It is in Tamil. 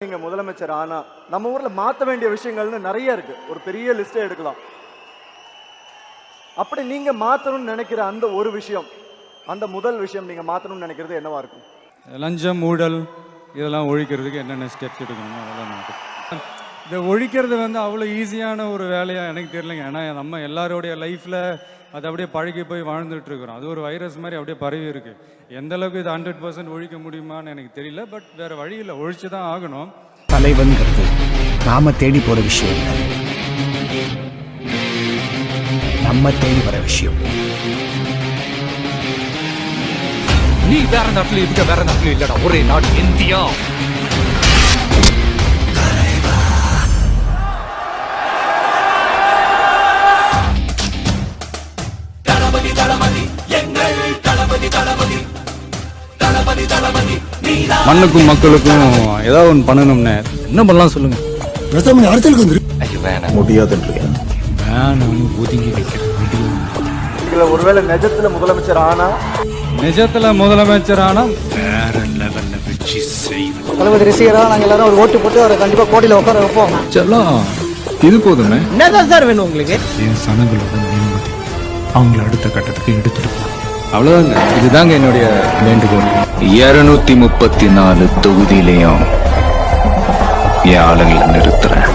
நீங்க முதலமைச்சர் ஆனா நம்ம ஊர்ல மாத்த வேண்டிய விஷயங்கள்னு நிறைய இருக்கு. ஒரு பெரிய லிஸ்டே எடுக்கலாம். அப்படி நீங்க மாத்தணும்னு நினைக்கிற அந்த ஒரு விஷயம், அந்த முதல் விஷயம் நீங்க மாத்தணும்னு நினைக்கிறது என்னவா இருக்கும்? லஞ்சம், ஊழல் இதெல்லாம் ஒழிக்கிறதுக்கு என்னென்ன ஸ்டெப்ஸ் எடுக்கணுமோ அதெல்லாம் நடக்கும். இதை ஒழிக்கிறது அவ்வளோ ஈஸியான ஒரு வேலையாக எனக்கு தெரியலைங்க. ஏன்னா நம்ம எல்லாரோடைய லைஃப்பில் அது அப்படியே பழகி போய் வாழ்ந்துட்டு இருக்கிறோம். அது ஒரு வைரஸ் மாதிரி அப்படியே பரவி இருக்கு. எந்த அளவுக்கு இது 100% ஒழிக்க முடியுமான்னு எனக்கு தெரியல. பட் வேற வழி இல்லை, ஒழிச்சு தான் ஆகணும். தலைவன்கிறது நாம தேடி போற விஷயம் இல்லை, நம்ம தேடி வர விஷயம். நீ வேற நாட்டுல இருக்க, வேற நாட்டுல இல்லடா, ஒரே நாடு இந்தியா. மண்ணுக்கும் மக்களுக்கும் ஏதாவது ஒன்று பண்ணணும்னு என்ன பண்ணலாம் சொல்லுங்க. அரசியலுக்கு வந்து ஐயோ வேணாம், முடியாதுன்றியா? வேணாம், ஒதுங்கி வைக்கிற இதுல ஒருவேளை நிஜத்துல முதலமைச்சர் ஆனா வேற லெவல்ல வச்சு செய்வோம். தளபதி ரசிகரா நாங்க எல்லாரும் ஒரு ஓட்டு போட்டு அவரை கண்டிப்பா கோடியில உட்கார வைப்போம். செல்லம், இது போதுமே. என்னதான் சார் வேணும் உங்களுக்கு? என் சனங்களோட நிம்மதி அவங்கள அடுத்த கட்டத்துக்கு எடுத்துட்டு போ. அவ்வளவுதாங்க, இதுதாங்க என்னுடைய வேண்டுகோள். 234 தொகுதியிலையும் என் ஆளுங்களை நிறுத்துறேன்.